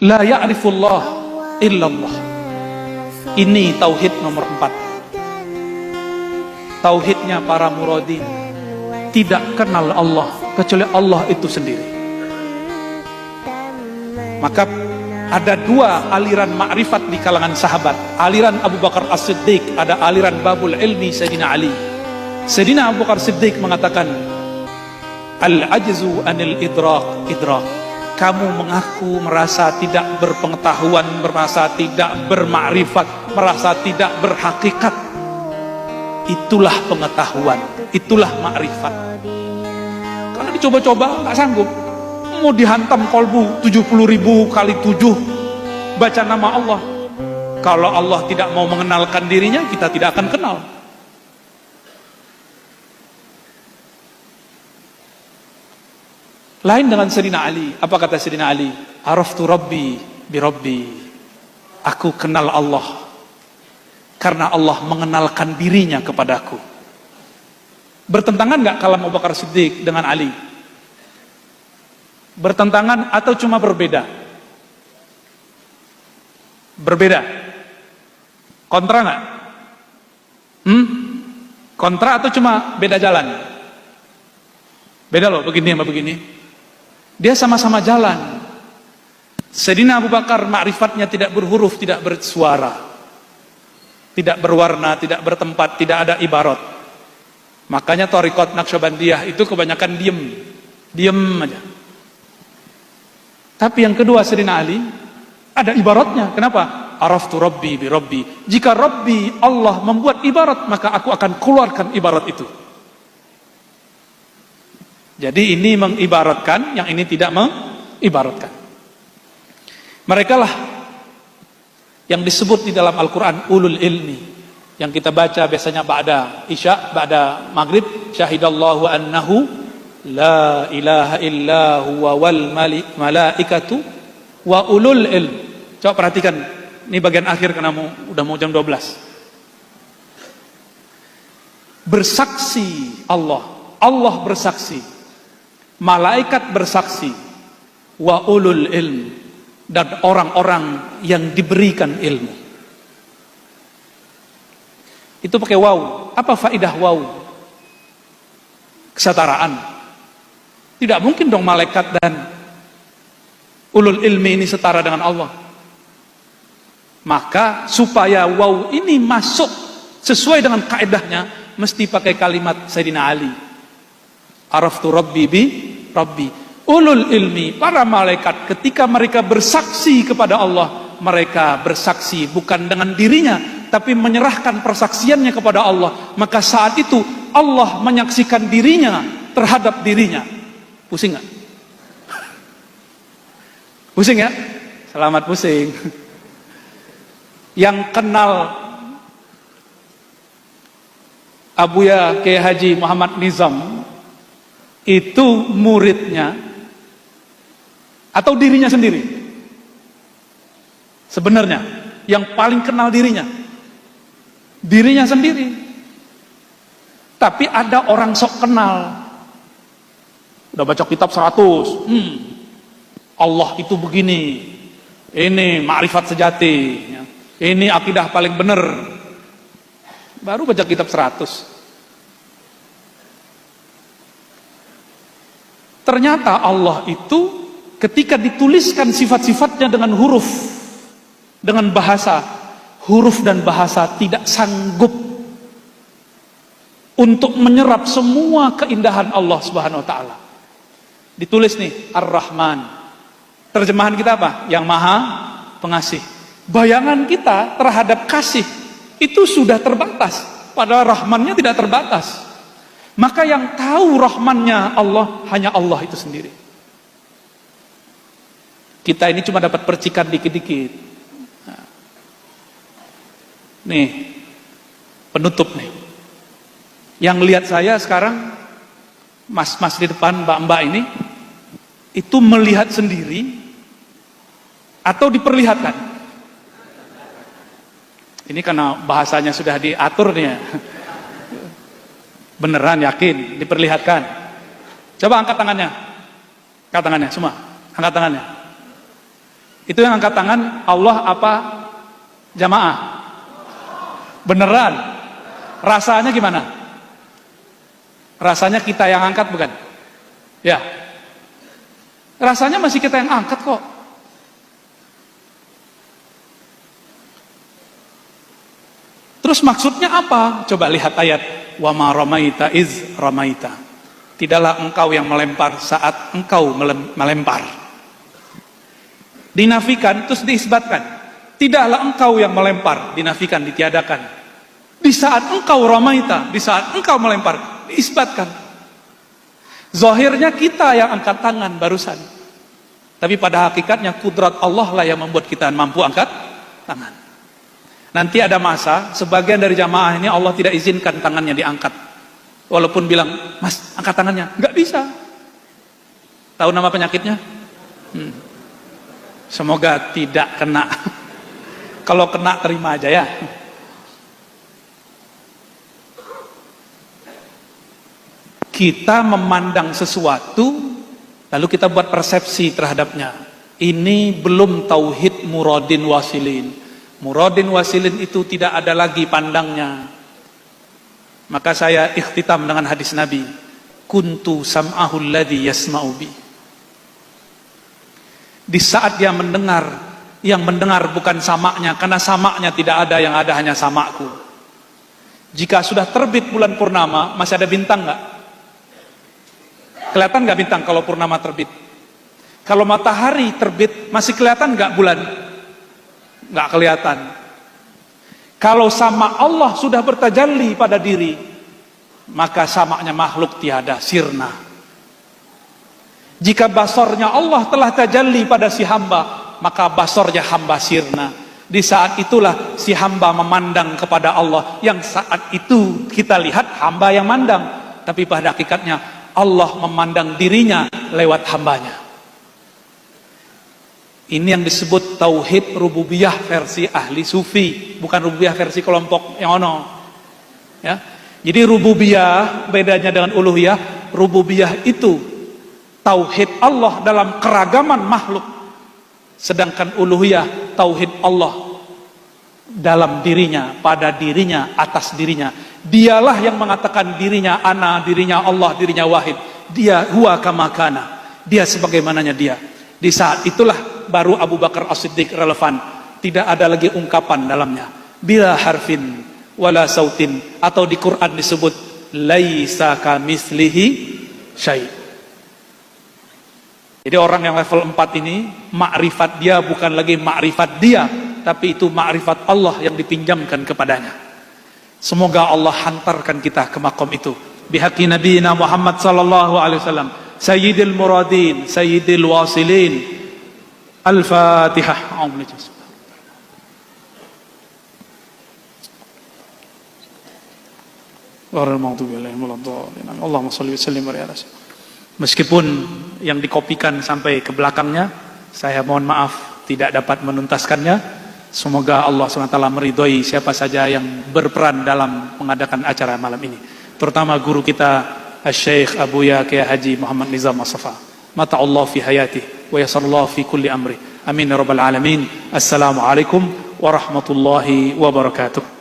La ya'rifullah illallah. Ini tauhid nomor 4. Tauhidnya para muradin, tidak kenal Allah kecuali Allah itu sendiri. Maka ada dua aliran ma'rifat di kalangan sahabat. Aliran Abu Bakar As-Siddiq, ada aliran babul ilmi Sayyidina Ali. Sayyidina Abu Bakar Siddiq mengatakan, al-ajzu anil idrak. Kamu mengaku merasa tidak berpengetahuan, merasa tidak bermakrifat, merasa tidak berhakikat. Itulah pengetahuan, itulah makrifat. Karena dicoba-coba nggak sanggup. Mau dihantam kolbu 70.000 kali 7 baca nama Allah. Kalau Allah tidak mau mengenalkan dirinya, kita tidak akan kenal. Lain dengan Sayyidina Ali. Apa kata Sayyidina Ali? Araftu Rabbi bi Rabbi. Aku kenal Allah karena Allah mengenalkan dirinya kepadaku. Bertentangan nggak kalam Abu Bakar Siddiq dengan Ali? Bertentangan atau cuma berbeda? Berbeda. Kontra nggak? Kontra atau cuma beda jalan? Beda loh, begini sama begini. Dia sama-sama jalan. Sayyidina Abu Bakar ma'rifatnya tidak berhuruf, tidak bersuara, tidak berwarna, tidak bertempat, tidak ada ibarat. Makanya Thariqat Naqsyabandiyah itu kebanyakan diem aja. Tapi yang kedua Sayyidina Ali ada ibaratnya. Kenapa? Araftu Rabbi bi Rabbi. Jika Rabbi Allah membuat ibarat, maka aku akan keluarkan ibarat itu. Jadi ini mengibaratkan, yang ini tidak mengibaratkan. Mereka lah yang disebut di dalam Al-Quran ulul ilmi, yang kita baca biasanya ba'da isya, ba'da maghrib, syahidallahu annahu la ilaha illa huwa wal malaikatu wa ulul ilm. Coba perhatikan, ini bagian akhir karena udah mau jam 12. Bersaksi Allah bersaksi, malaikat bersaksi, wa ulul ilm, dan orang-orang yang diberikan ilmu. Itu pakai waw. Apa faidah waw? Kesetaraan. Tidak mungkin dong malaikat dan ulul ilmi ini setara dengan Allah. Maka supaya waw ini masuk sesuai dengan kaedahnya, mesti pakai kalimat Sayyidina Ali. Araftu Rabbi bi Rabbi. Ulul ilmi, para malaikat ketika mereka bersaksi kepada Allah, mereka bersaksi bukan dengan dirinya, tapi menyerahkan persaksiannya kepada Allah. Maka saat itu Allah menyaksikan dirinya terhadap dirinya. Pusing gak? Pusing ya? Selamat pusing. Yang kenal Abuya Kiai Haji Muhammad Nizam itu muridnya atau dirinya sendiri? Sebenarnya yang paling kenal dirinya sendiri. Tapi ada orang sok kenal, udah baca kitab 100, Allah itu begini, ini ma'rifat sejati, ini akidah paling benar, baru baca kitab 100. Ternyata Allah itu ketika dituliskan sifat-sifatnya dengan huruf, dengan bahasa, huruf dan bahasa tidak sanggup untuk menyerap semua keindahan Allah Subhanahu wa taala. Ditulis nih Ar-Rahman. Terjemahan kita apa? Yang Maha Pengasih. Bayangan kita terhadap kasih itu sudah terbatas, padahal Rahmannya tidak terbatas. Maka yang tahu Rahmannya Allah hanya Allah itu sendiri. Kita ini cuma dapat percikan dikit-dikit. Nih, penutup nih. Yang lihat saya sekarang, mas-mas di depan, mbak-mbak ini, itu melihat sendiri atau diperlihatkan? Ini karena bahasanya sudah diatur nih ya. Beneran yakin diperlihatkan? Coba angkat tangannya. Angkat tangannya semua. Angkat tangannya. Itu yang angkat tangan Allah apa jamaah? Beneran? Rasanya gimana? Rasanya kita yang angkat bukan? Ya. Rasanya masih kita yang angkat kok. Terus maksudnya apa? Coba lihat ayat. Wa ma ramaita iz ramaita. Tidaklah engkau yang melempar saat engkau melempar. Dinafikan terus diisbatkan. Tidaklah engkau yang melempar, dinafikan, ditiadakan. Di saat engkau ramaita, di saat engkau melempar, diisbatkan. Zahirnya kita yang angkat tangan barusan. Tapi pada hakikatnya kudrat Allah lah yang membuat kita mampu angkat tangan. Nanti ada masa, sebagian dari jamaah ini Allah tidak izinkan tangannya diangkat. Walaupun bilang, mas angkat tangannya, nggak bisa. Tahu nama penyakitnya? Semoga tidak kena. Kalau kena terima aja ya. Kita memandang sesuatu, lalu kita buat persepsi terhadapnya. Ini belum tauhid muradin wasilin. Muradin wasilin itu tidak ada lagi pandangnya. Maka saya ikhtitam dengan hadis Nabi. Kuntu sam'ahu alladhi yasma'u bi. Di saat dia mendengar, yang mendengar bukan samaknya, karena samaknya tidak ada, yang ada hanya samakku. Jika sudah terbit bulan purnama, masih ada bintang nggak? Kelihatan nggak bintang kalau purnama terbit? Kalau matahari terbit, masih kelihatan nggak bulan? Nggak kelihatan. Kalau sama Allah sudah bertajalli pada diri, maka samaknya makhluk tiada, sirna. Jika basornya Allah telah tajalli pada si hamba, maka basornya hamba sirna. Di saat itulah si hamba memandang kepada Allah, yang saat itu kita lihat hamba yang mandang, tapi pada hakikatnya Allah memandang dirinya lewat hambanya. Ini yang disebut tauhid rububiyah versi ahli sufi, bukan rububiyah versi kelompok yang ono. Ya. Jadi rububiyah bedanya dengan uluhiyah. Rububiyah itu tauhid Allah dalam keragaman makhluk, sedangkan uluhiyah tauhid Allah dalam dirinya, pada dirinya, atas dirinya. Dialah yang mengatakan dirinya ana, dirinya Allah, dirinya wahid. Dia huwa kama kana. Dia sebagaimananya dia. Di saat itulah baru Abu Bakar As-Siddiq relevan. Tidak ada lagi ungkapan dalamnya. Bila harfin wala sautin, atau di Quran disebut laisa kamitslihi syai'. Jadi orang yang level 4 ini, makrifat dia bukan lagi makrifat dia, tapi itu makrifat Allah yang dipinjamkan kepadanya. Semoga Allah hantarkan kita ke makom itu. Bihaqi nabiyina Muhammad sallallahu alaihi wasallam, sayyidil muradin, sayyidil wasilin. Al-Fatihah. Allahumma shalli wa sallim ala sayyidina. Meskipun yang dikopikan sampai ke belakangnya, saya mohon maaf tidak dapat menuntaskannya. Semoga Allah SWT meridhoi siapa saja yang berperan dalam mengadakan acara malam ini. Terutama guru kita, Syekh Abuya Kiai Haji Muhammad Nizam As-Safa. Mata Allah fi hayati wa yasarallahu fi kulli amri. Amin ya rabbal alamin. Assalamualaikum warahmatullahi wabarakatuh.